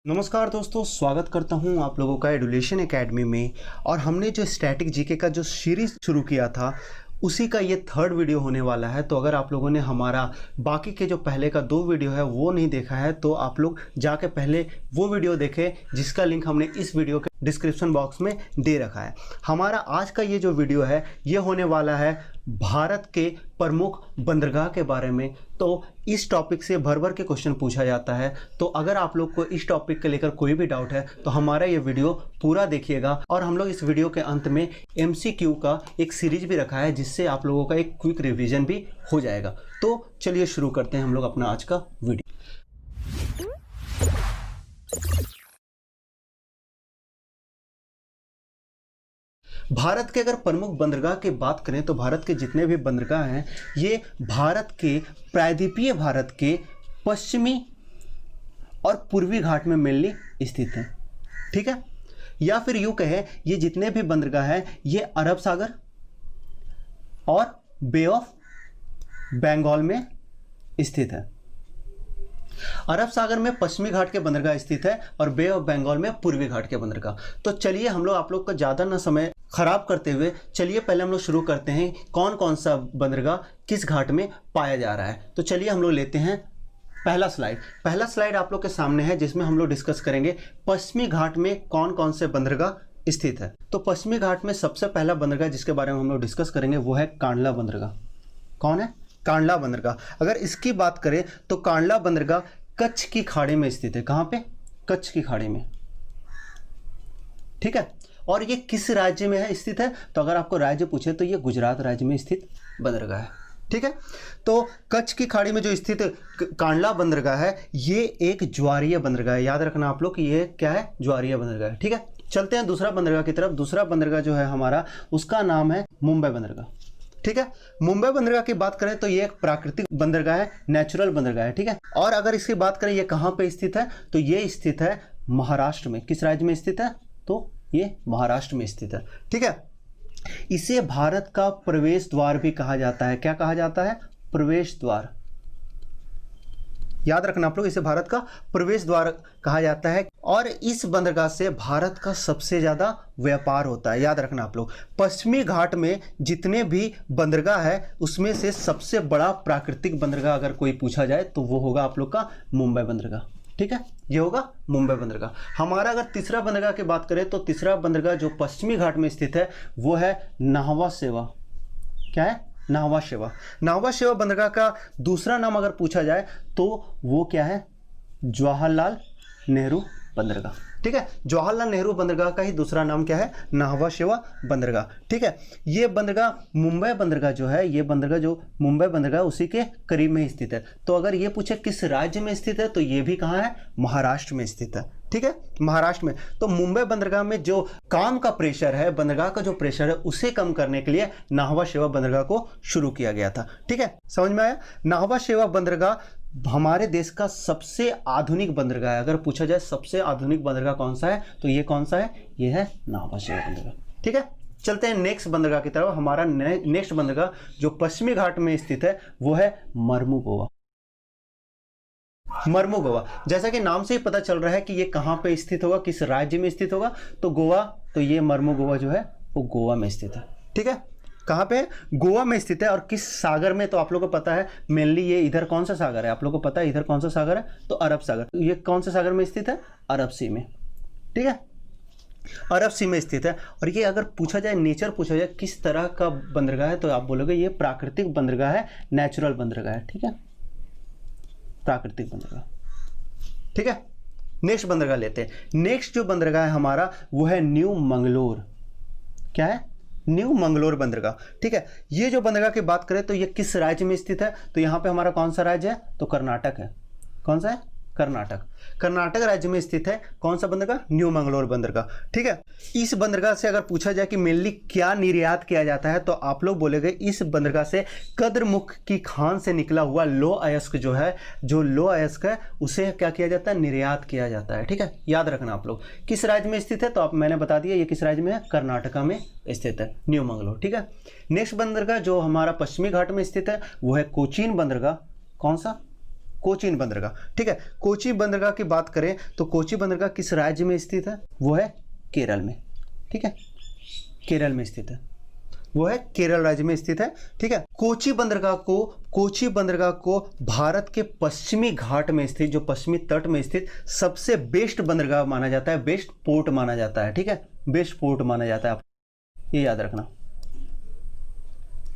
नमस्कार दोस्तों, स्वागत करता हूं आप लोगों का एडुलेशन एकेडमी में। और हमने जो स्टैटिक जीके का जो सीरीज़ शुरू किया था उसी का ये थर्ड वीडियो होने वाला है। तो अगर आप लोगों ने हमारा बाकी के जो पहले का 2 वीडियो है वो नहीं देखा है तो आप लोग जाके पहले वो वीडियो देखें, जिसका लिंक हमने इस वीडियो के डिस्क्रिप्शन बॉक्स में दे रखा है। हमारा आज का ये जो वीडियो है ये होने वाला है भारत के प्रमुख बंदरगाह के बारे में। तो इस टॉपिक से भर भर के क्वेश्चन पूछा जाता है। तो अगर आप लोग को इस टॉपिक के लेकर कोई भी डाउट है तो हमारा ये वीडियो पूरा देखिएगा। और हम लोग इस वीडियो के अंत में MCQ का एक सीरीज भी रखा है, जिससे आप लोगों का एक क्विक रिवीजन भी हो जाएगा। तो चलिए शुरू करते हैं हम लोग अपना आज का वीडियो। भारत के अगर प्रमुख बंदरगाह की बात करें तो भारत के जितने भी बंदरगाह हैं ये भारत के प्रायद्वीपीय भारत के पश्चिमी और पूर्वी घाट में मेनली स्थित हैं, ठीक है। या फिर यूं कहें, ये जितने भी बंदरगाह हैं ये अरब सागर और बे ऑफ बंगाल में स्थित है। अरब सागर में पश्चिमी घाट के बंदरगाह स्थित है और बे ऑफ बंगाल में पूर्वी घाट के बंदरगाह। तो चलिए हम लोग आप लोग का ज़्यादा ना समय खराब करते हुए चलिए पहले हम लोग शुरू करते हैं कौन कौन सा बंदरगाह किस घाट में पाया जा रहा है। तो चलिए हम लोग लेते हैं पहला स्लाइड आप लोग के सामने है, जिसमें हम लोग डिस्कस करेंगे पश्चिमी घाट में कौन कौन से बंदरगाह स्थित है। तो पश्चिमी घाट में सबसे पहला बंदरगाह जिसके बारे में हम लोग डिस्कस करेंगे वो है कांडला बंदरगाह। कौन है? कांडला बंदरगाह। अगर इसकी बात करें तो कांडला बंदरगाह कच्छ की खाड़ी में स्थित है। कहां पे? कच्छ की खाड़ी में, ठीक है। और ये किस राज्य में है स्थित है? तो अगर आपको राज्य पूछे तो ये गुजरात राज्य में स्थित बंदरगाह है, ठीक है। तो कच्छ की खाड़ी में जो स्थित कांडला बंदरगाह है ये एक ज्वारीय बंदरगाह है। याद रखना आप लोग कि ये क्या है? ज्वारीय बंदरगाह है, ठीक है। चलते हैं दूसरा बंदरगाह की तरफ। दूसरा बंदरगाह जो है हमारा, उसका नाम है मुंबई बंदरगाह, ठीक है। मुंबई बंदरगाह की बात करें तो ये एक प्राकृतिक बंदरगाह है, नेचुरल बंदरगाह है, ठीक है। और अगर इसकी बात करें ये कहां पे स्थित है तो ये स्थित है महाराष्ट्र में। किस राज्य में स्थित है? तो ये महाराष्ट्र में स्थित है, ठीक है। इसे भारत का प्रवेश द्वार भी कहा जाता है। क्या कहा जाता है? प्रवेश द्वार। याद रखना आप लोग, इसे भारत का प्रवेश द्वार कहा जाता है। और इस बंदरगाह से भारत का सबसे ज़्यादा व्यापार होता है। याद रखना आप लोग, पश्चिमी घाट में जितने भी बंदरगाह है उसमें से सबसे बड़ा प्राकृतिक बंदरगाह अगर कोई पूछा जाए तो वो होगा आप लोग का मुंबई बंदरगाह, ठीक है। ये होगा मुंबई बंदरगाह। हमारा अगर तीसरा बंदरगाह की बात करें तो तीसरा बंदरगाह जो पश्चिमी घाट में स्थित है वो है नाहवा शेवा। क्या है? नाहवा शेवा। नाहवा शेवा बंदरगाह का दूसरा नाम अगर पूछा जाए तो वो क्या है? जवाहरलाल नेहरू बंदरगाह, ठीक है। जवाहरलाल नेहरू बंदरगाह का ही दूसरा नाम क्या है? नाहवा शेवा बंदरगाह, ठीक है। ये बंदरगाह मुंबई बंदरगाह जो है, ये बंदरगाह जो मुंबई बंदरगाह उसी के करीब में ही स्थित है। तो अगर ये पूछे किस राज्य में स्थित है तो ये भी कहाँ है? महाराष्ट्र में स्थित है, ठीक है, महाराष्ट्र में। तो मुंबई बंदरगाह में जो काम का प्रेशर है, बंदरगाह का जो प्रेशर है उसे कम करने के लिए नाहवा शेवा बंदरगाह को शुरू किया गया था, ठीक है। समझ में आया? नाहवा शेवा बंदरगाह हमारे देश का सबसे आधुनिक बंदरगाह है। अगर पूछा जाए सबसे आधुनिक बंदरगाह कौन सा है तो ये कौन सा है? ये है नाहवा शेवा बंदरगाह, ठीक है। चलते हैं नेक्स्ट बंदरगाह की तरफ। हमारा नेक्स्ट बंदरगाह जो पश्चिमी घाट में स्थित है वो है मर्मुगोवा। मर्मुगोवा, जैसा कि नाम से ही पता चल रहा है कि ये कहां पे स्थित होगा, किस राज्य में स्थित होगा। तो गोवा, तो ये मर्मुगोवा जो है वो गोवा में स्थित है, ठीक है। कहां पे? गोवा में स्थित है। और किस सागर में? तो आप लोगों को पता है मेनली ये इधर कौन सा सागर है, आप लोगों को पता है इधर कौन सा सागर है? तो अरब सागर। ये कौन से सागर में स्थित है? अरब सी में, ठीक है, अरब सी में स्थित है। और ये अगर पूछा जाए, नेचर पूछा जाए किस तरह का बंदरगाह है तो आप बोलोगे ये प्राकृतिक बंदरगाह है, नेचुरल बंदरगाह है, ठीक है, प्राकृतिक बंदरगाह, ठीक है। नेक्स्ट बंदरगाह लेते हैं। नेक्स्ट जो बंदरगाह है हमारा वो है न्यू मंगलोर। क्या है? न्यू मंगलोर बंदरगाह, ठीक है। ये जो बंदरगाह की बात करें तो ये किस राज्य में स्थित है? तो यहाँ पे हमारा कौन सा राज्य है? तो कर्नाटक है। कौन सा है? कर्नाटक। कर्नाटक राज्य में स्थित है कौन सा बंदरगाह? न्यू मंगलोर बंदरगाह, ठीक है। इस बंदरगाह से अगर पूछा जाए कि मेनली क्या निर्यात किया जाता है तो आप लोग बोलेंगे इस बंदरगाह से कद्रमुख की खान से निकला हुआ लौह अयस्क जो है, जो लौह अयस्क है उसे क्या किया जाता है? निर्यात किया जाता है, ठीक है। याद रखना आप लोग। किस राज्य में स्थित है? तो आप मैंने बता दिया ये किस राज्य में है? कर्नाटका में स्थित है न्यू मंगलोर, ठीक है। नेक्स्ट बंदरगाह जो हमारा पश्चिमी घाट में स्थित है वो है कोचीन बंदरगाह। कौन सा? कोचीन बंदरगाह। ठीक है, कोची बंदरगाह की बात करें तो कोची बंदरगाह किस राज्य में स्थित है? वो है केरल में। ठीक है, केरल में स्थित है, वो है केरल राज्य में स्थित है। ठीक है, कोची बंदरगाह को भारत के पश्चिमी घाट में स्थित, जो पश्चिमी तट में स्थित सबसे बेस्ट बंदरगाह माना जाता है, बेस्ट पोर्ट माना जाता है। ठीक है, बेस्ट पोर्ट माना जाता है, ये याद रखना।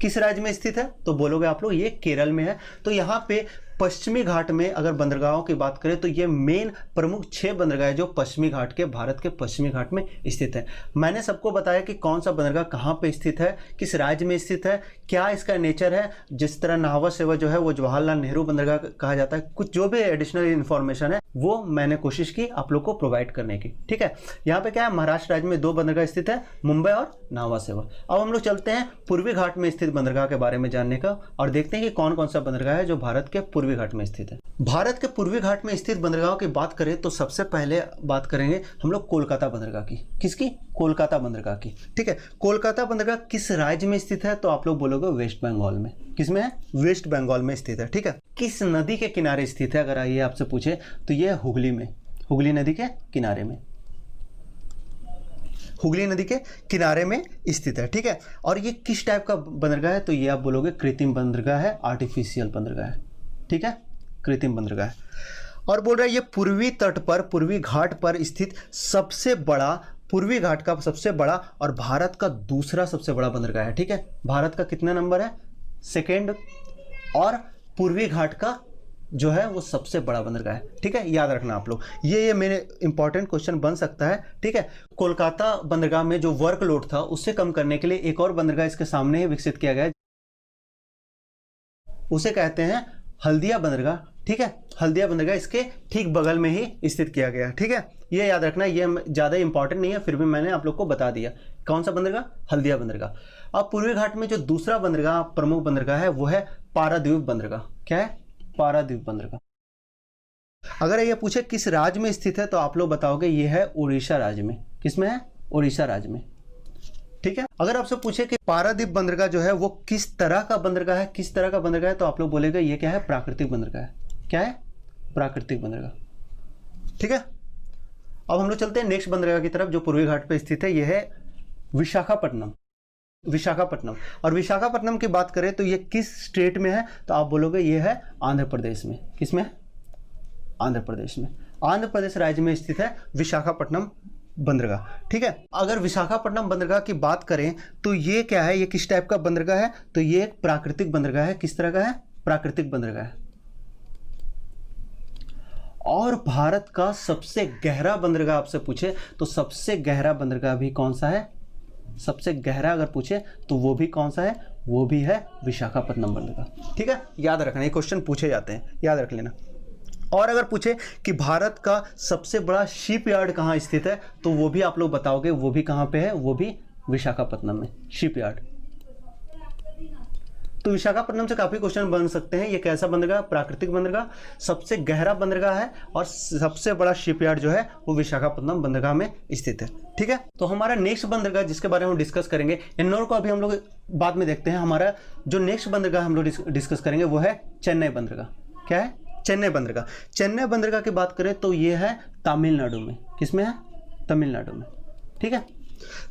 किस राज्य में स्थित है? तो बोलोगे आप लोग ये केरल में है। तो यहाँ पे पश्चिमी घाट में अगर बंदरगाहों की बात करें तो ये मेन प्रमुख 6 बंदरगाह जो पश्चिमी घाट के, भारत के पश्चिमी घाट में स्थित है। मैंने सबको बताया कि कौन सा बंदरगाह कहाँ पे स्थित है, किस राज्य में स्थित है, क्या इसका नेचर है। जिस तरह नाहवा सेवा जो है वो जवाहरलाल नेहरू बंदरगाह कहा जाता है, कुछ जो भी एडिशनल इन्फॉर्मेशन है वो मैंने कोशिश की आप लोग को प्रोवाइड करने की। ठीक है, यहाँ पे क्या है, महाराष्ट्र राज्य में 2 बंदरगाह स्थित है, मुंबई और नाहवा सेवा। अब हम लोग चलते हैं पूर्वी घाट में स्थित बंदरगाह के बारे में जानने का और देखते हैं कि कौन कौन सा बंदरगाह है जो भारत के पूर्वी घाट में स्थित है। भारत के पूर्वी घाट में स्थित बंदरगाहों की बात करें तो सबसे पहले बात करेंगे हम लोग कोलकाता बंदरगाह की। किसकी? कोलकाता बंदरगाह की। ठीक है, कोलकाता बंदरगाह किस राज्य में स्थित है? तो आप लोग बोलोगे वेस्ट बंगाल में। किसमें है? वेस्ट बंगाल में स्थित है। ठीक है, किस नदी के किनारे स्थित है? अगर ये आपसे पूछे तो ये हुगली में, हुगली नदी के किनारे में, हुगली नदी के किनारे में स्थित है। ठीक है, और ये किस टाइप का बंदरगाह है? तो ये आप बोलोगे कृत्रिम बंदरगाह है, आर्टिफिशियल बंदरगाह है। ठीक है, कृत्रिम बंदरगाह है। और बोल रहा है ये पूर्वी तट पर, पूर्वी घाट पर स्थित सबसे बड़ा, पूर्वी घाट का सबसे बड़ा और भारत का दूसरा सबसे बड़ा बंदरगाह है। ठीक है, भारत का कितना नंबर है? सेकेंड, और पूर्वी घाट का जो है वो सबसे बड़ा बंदरगाह है। ठीक है, याद रखना आप लोग, ये मेरे इंपॉर्टेंट क्वेश्चन बन सकता है। ठीक है, कोलकाता बंदरगाह में जो वर्कलोड था उससे कम करने के लिए एक और बंदरगाह इसके सामने ही विकसित किया गया है, उसे कहते हैं हल्दिया बंदरगाह। ठीक है, हल्दिया बंदरगाह इसके ठीक बगल में ही स्थित किया गया। ठीक है, ये याद रखना, ये ज़्यादा इंपॉर्टेंट नहीं है, फिर भी मैंने आप लोग को बता दिया। कौन सा बंदरगाह? हल्दिया बंदरगाह। अब पूर्वी घाट में जो दूसरा बंदरगाह, प्रमुख बंदरगाह है वो है पारादीप बंदरगाह। क्या है? पारादीप बंदरगाह। अगर ये पूछे किस राज्य में स्थित है तो आप लोग बताओगे ये है उड़ीसा राज्य में। किसमें है? उड़ीसा राज्य में। ठीक है, अगर आपसे पूछे कि पारादीप बंदरगाह जो है वो किस तरह का बंदरगाह है, किस तरह का बंदरगाह है, तो आप लोग बोलेगा ये क्या है? प्राकृतिक बंदरगाह है। क्या है? प्राकृतिक बंदरगाह। ठीक है, अब हम लोग चलते हैं नेक्स्ट बंदरगाह की तरफ जो पूर्वी घाट पे स्थित है, ये है विशाखापट्टनम। विशाखापट्टनम, और विशाखापट्टनम की बात करें तो ये किस स्टेट में है? तो आप बोलोगे ये है आंध्र प्रदेश में। किसमें? आंध्र प्रदेश में, आंध्र प्रदेश राज्य में स्थित है विशाखापट्टनम बंदरगाह। ठीक है, अगर विशाखापट्टनम बंदरगाह की बात करें तो ये क्या है, ये किस टाइप का बंदरगाह है? तो ये एक प्राकृतिक बंदरगाह है। किस तरह का है? प्राकृतिक बंदरगाह है। और भारत का सबसे गहरा बंदरगाह आपसे पूछे तो सबसे गहरा बंदरगाह भी कौन सा है? सबसे गहरा अगर पूछे तो वो भी कौन सा है? वो भी है विशाखापट्टनम बंदरगाह। ठीक है, याद रखना, ये क्वेश्चन पूछे जाते हैं, याद रख लेना। और अगर पूछे कि भारत का सबसे बड़ा शिपयार्ड कहाँ स्थित है तो वो भी आप लोग बताओगे, वो भी कहाँ पे है? वो भी विशाखापट्टनम में, शिपयार्ड। तो विशाखापट्टनम से काफी क्वेश्चन बन सकते हैं। ये कैसा बंदरगाह? प्राकृतिक बंदरगाह, सबसे गहरा बंदरगाह है और सबसे बड़ा शिपयार्ड जो है वो विशाखापट्टनम बंदरगाह में स्थित है। ठीक है, तो हमारा नेक्स्ट बंदरगाह जिसके बारे में हम डिस्कस करेंगे, एन्नोर को अभी हम लोग बाद में देखते हैं। हमारा जो नेक्स्ट बंदरगाह हम लोग डिस्कस करेंगे वो है चेन्नई बंदरगाह। क्या है? चेन्नई बंदरगाह। चेन्नई बंदरगाह की बात करें तो ये है तमिलनाडु में। किसमें है? तमिलनाडु में। ठीक है,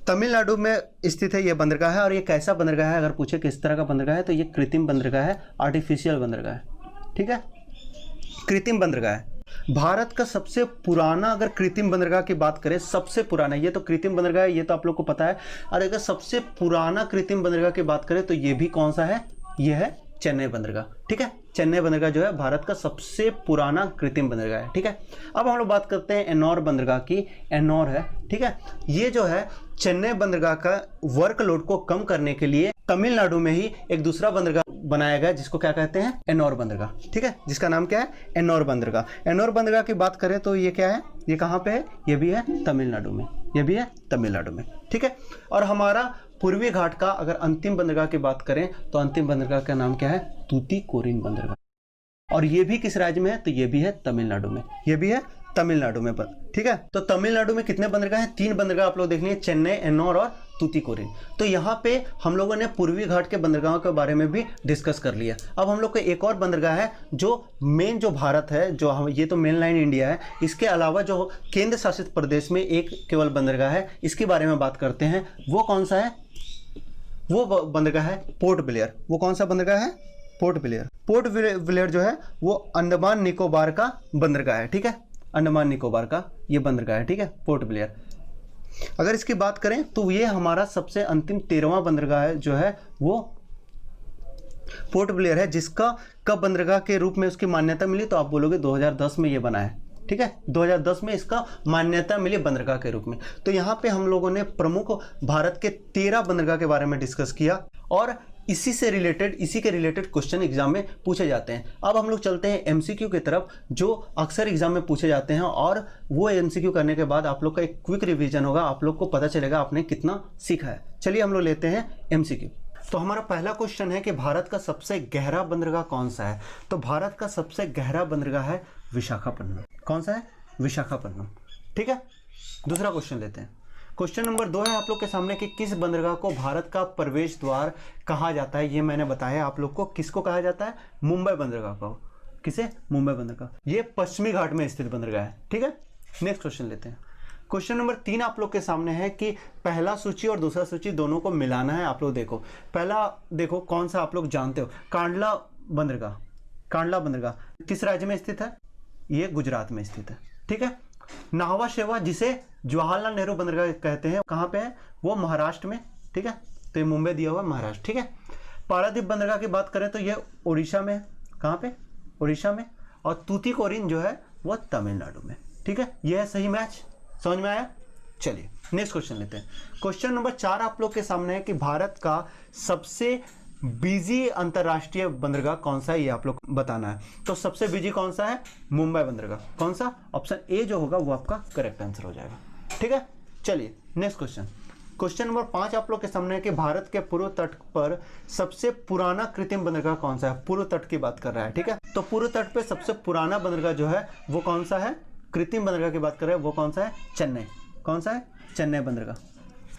तमिलनाडु में स्थित है ये बंदरगाह है। और ये कैसा बंदरगाह है? अगर पूछे किस तरह का बंदरगाह है तो ये कृत्रिम बंदरगाह है, आर्टिफिशियल बंदरगाह है। ठीक है, कृत्रिम बंदरगाह है। भारत का सबसे पुराना, अगर कृत्रिम बंदरगाह की बात करें, सबसे पुराना, ये तो कृत्रिम बंदरगाह है, ये तो आप लोग को पता है। और अगर सबसे पुराना कृत्रिम बंदरगाह की बात करें तो ये भी कौन सा है? ये है चेन्नई बंदरगाह। ठीक है, चेन्नई बंदरगाह जो है भारत का सबसे पुराना कृत्रिम बंदरगाह है। ठीक है, अब हम लोग बात करते हैं एन्नोर बंदरगाह की। एन्नोर है, ठीक है, ये जो है चेन्नई बंदरगाह का वर्कलोड को कम करने के लिए तमिलनाडु में ही एक दूसरा बंदरगाह बनाया गया जिसको क्या कहते हैं? एन्नोर बंदरगाह। ठीक है, जिसका नाम क्या है? एन्नोर बंदरगाह। एन्नोर बंदरगाह की बात करें तो ये क्या है? ये कहाँ पे है? ये भी है तमिलनाडु में, ये भी है तमिलनाडु में। ठीक है, और हमारा पूर्वी घाट का अगर अंतिम बंदरगाह की बात करें तो अंतिम बंदरगाह का नाम क्या है? तूतीकोरिन बंदरगाह। और ये भी किस राज्य में है? तो ये भी है तमिलनाडु में, ये भी है तमिलनाडु में। ठीक है, तो तमिलनाडु में कितने बंदरगाह हैं? 3 बंदरगाह आप लोग देख लीजिए, चेन्नई, एन्नोर और तूतीकोरिन। तो यहाँ पे हम लोगों ने पूर्वी घाट के बंदरगाहों के बारे में भी डिस्कस कर लिया। अब हम लोग को एक और बंदरगाह है जो मेन जो भारत है, जो हम ये तो मेन लाइन इंडिया है, इसके अलावा जो केंद्र शासित प्रदेश में एक केवल बंदरगाह है, इसके बारे में बात करते हैं। वो कौन सा है? वो बंदरगाह है पोर्ट ब्लेयर। वो कौन सा बंदरगाह है? Port Blair. पोर्ट ब्लेयर जो है वो अंडमान निकोबार का बंदरगाह है, ठीक है, अंडमान निकोबार का ये बंदरगाह है, ठीक है, पोर्ट ब्लेयर। अगर इसकी बात करें तो ये हमारा सबसे अंतिम 13वां बंदरगाह है जो है वो पोर्ट ब्लेयर है, जिसका कब बंदरगाह के रूप में उसकी मान्यता मिली, तो आप बोलोगे 2010 में ये बना है, ठीक है, 2010 में इसका मान्यता मिली बंदरगाह के रूप में। तो यहाँ पे हम लोगों ने प्रमुख भारत के 13 बंदरगाह के बारे में डिस्कस किया और इसी के रिलेटेड क्वेश्चन एग्जाम में पूछे जाते हैं। अब हम लोग चलते हैं एमसीक्यू की तरफ, जो अक्सर एग्जाम में पूछे जाते हैं, और वो एमसीक्यू करने के बाद आप लोग का एक क्विक रिवीजन होगा, आप लोग को पता चलेगा आपने कितना सीखा है। चलिए हम लोग लेते हैं एमसीक्यू। तो हमारा पहला क्वेश्चन है कि भारत का सबसे गहरा बंदरगाह कौन सा है? तो भारत का सबसे गहरा बंदरगाह है विशाखापट्टनम। कौन सा है? विशाखापट्टनम, ठीक है। दूसरा क्वेश्चन लेते हैं। क्वेश्चन नंबर 2 है आप लोग के सामने कि किस बंदरगाह को भारत का प्रवेश द्वार कहा जाता है? ये मैंने बताया आप लोग को, किसको कहा जाता है? मुंबई बंदरगाह को। किसे? मुंबई बंदरगाह। ये पश्चिमी घाट में स्थित बंदरगाह है, ठीक है। नेक्स्ट क्वेश्चन लेते हैं। क्वेश्चन नंबर 3 आप लोग के सामने है कि पहला सूची और दूसरा सूची दोनों को मिलाना है। आप लोग देखो, पहला देखो कौन सा आप लोग जानते हो, कांडला बंदरगाह। कांडला बंदरगाह किस राज्य में स्थित है? ये गुजरात में स्थित है, ठीक है। नाहवा शेवा, जिसे जवाहरलाल नेहरू बंदरगाह कहते हैं, कहाँ पे है? वो महाराष्ट्र में, ठीक है। तो ये मुंबई दिया हुआ महाराष्ट्र, ठीक है। पारादीप बंदरगाह की बात करें तो ये उड़ीसा में है। कहाँ पे? उड़ीसा में। और तूतीकोरिन जो है वो तमिलनाडु में, ठीक है। ये है सही मैच, समझ में आया? चलिए नेक्स्ट क्वेश्चन लेते हैं। क्वेश्चन नंबर 4 आप लोग के सामने है कि भारत का सबसे बिजी अंतरराष्ट्रीय बंदरगाह कौन सा है, ये आप लोग बताना है। तो सबसे बिजी कौन सा है? मुंबई बंदरगाह। कौन सा? ऑप्शन ए जो होगा वो आपका करेक्ट आंसर हो जाएगा, ठीक है। चलिए नेक्स्ट क्वेश्चन। क्वेश्चन नंबर 5 आप लोग के सामने है कि भारत के पूर्व तट पर सबसे पुराना कृत्रिम बंदरगाह कौन सा है? पूर्व तट की बात कर रहा है, ठीक है। तो पूर्व तट पे सबसे पुराना बंदरगाह जो है वो कौन सा है? कृत्रिम बंदरगाह की बात कर रहे हैं, वो कौन सा है? चेन्नई। कौन सा है? चेन्नई बंदरगाह,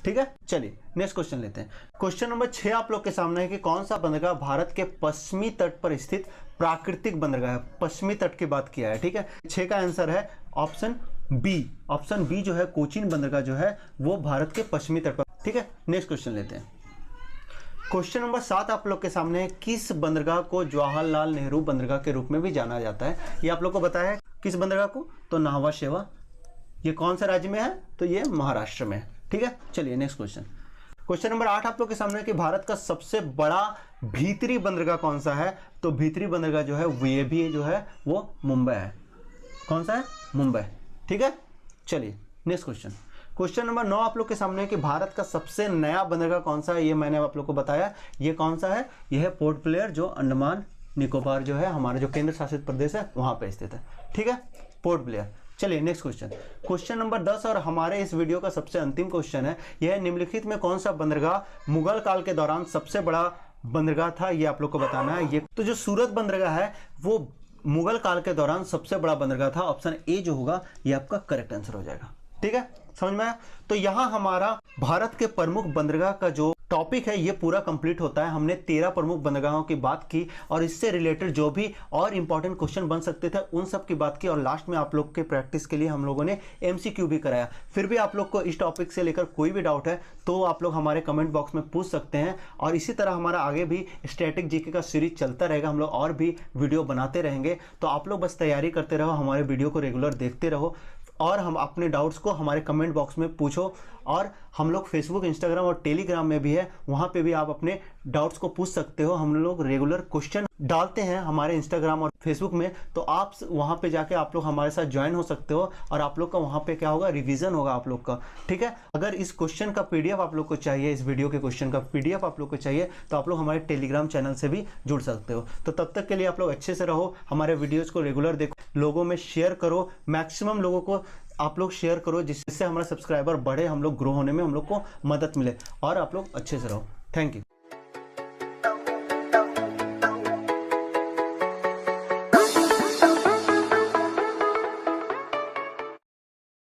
ठीक है। चलिए नेक्स्ट क्वेश्चन लेते हैं। क्वेश्चन नंबर 6 आप लोग के सामने है कि कौन सा बंदरगाह भारत के पश्चिमी तट पर स्थित प्राकृतिक बंदरगाह है? पश्चिमी तट की बात किया है, ठीक है। 6 का आंसर है ऑप्शन बी। ऑप्शन बी जो है कोचीन बंदरगाह जो है वो भारत के पश्चिमी तट पर, ठीक है। नेक्स्ट क्वेश्चन लेते हैं। क्वेश्चन नंबर 7 आप लोग के सामने है, किस बंदरगाह को जवाहरलाल नेहरू बंदरगाह के रूप में भी जाना जाता है? ये आप लोग को बताया है किस बंदरगाह को? तो नाहवा शेवा। ये कौन सा राज्य में है? तो ये महाराष्ट्र में है, ठीक है। चलिए नेक्स्ट क्वेश्चन। क्वेश्चन नंबर 8 आप लोग के सामने है कि भारत का सबसे बड़ा भीतरी बंदरगाह कौन सा है? तो भीतरी बंदरगाह जो है वो भी जो है वो मुंबई है। कौन सा है? मुंबई, ठीक है। चलिए नेक्स्ट क्वेश्चन। क्वेश्चन नंबर 9 आप लोग के सामने है कि भारत का सबसे नया बंदरगाह कौन सा है? ये मैंने आप लोग को बताया, ये कौन सा है? यह है पोर्ट ब्लेयर, जो अंडमान निकोबार जो है हमारा जो केंद्र शासित प्रदेश है वहां पे स्थित है, ठीक है, पोर्ट ब्लेयर। चलिए नेक्स्ट क्वेश्चन। क्वेश्चन नंबर 10 और हमारे इस वीडियो का सबसे अंतिम क्वेश्चन है, यह निम्नलिखित में कौन सा बंदरगाह मुगल काल के दौरान सबसे बड़ा बंदरगाह था? ये आप लोग को बताना है। ये तो जो सूरत बंदरगाह है वो मुगल काल के दौरान सबसे बड़ा बंदरगाह था। ऑप्शन ए जो होगा ये आपका करेक्ट आंसर हो जाएगा, ठीक है। समझ में आया? तो यहां हमारा भारत के प्रमुख बंदरगाह का जो टॉपिक है ये पूरा कंप्लीट होता है। हमने 13 प्रमुख बंदरगाहों की बात की और इससे रिलेटेड जो भी और इंपॉर्टेंट क्वेश्चन बन सकते थे उन सब की बात की, और लास्ट में आप लोग के प्रैक्टिस के लिए हम लोगों ने एमसीक्यू भी कराया। फिर भी आप लोग को इस टॉपिक से लेकर कोई भी डाउट है तो आप लोग हमारे कमेंट बॉक्स में पूछ सकते हैं, और इसी तरह हमारा आगे भी स्टैटिक जीके का सीरीज चलता रहेगा। हम लोग और भी वीडियो बनाते रहेंगे, तो आप लोग बस तैयारी करते रहो, हमारे वीडियो को रेगुलर देखते रहो, और हम अपने डाउट्स को हमारे कमेंट बॉक्स में पूछो। और हम लोग फेसबुक, इंस्टाग्राम और टेलीग्राम में भी है, वहाँ पे भी आप अपने डाउट्स को पूछ सकते हो। हम लोग रेगुलर क्वेश्चन डालते हैं हमारे इंस्टाग्राम और फेसबुक में, तो आप वहाँ पे जाके आप लोग हमारे साथ ज्वाइन हो सकते हो, और आप लोग का वहाँ पे क्या होगा, रिवीजन होगा आप लोग का, ठीक है। अगर इस क्वेश्चन का पीडीएफ आप लोग को चाहिए, इस वीडियो के क्वेश्चन का पीडीएफ आप लोग को चाहिए, तो आप लोग हमारे टेलीग्राम चैनल से भी जुड़ सकते हो। तो तब तक के लिए आप लोग अच्छे से रहो, हमारे वीडियोज़ को रेगुलर देखो, लोगों में शेयर करो, मैक्सिमम लोगों को आप लोग शेयर करो, जिससे हमारा सब्सक्राइबर बढ़े, हम लोग ग्रो होने में हम लोग को मदद मिले, और आप लोग अच्छे से रहो। Thank you.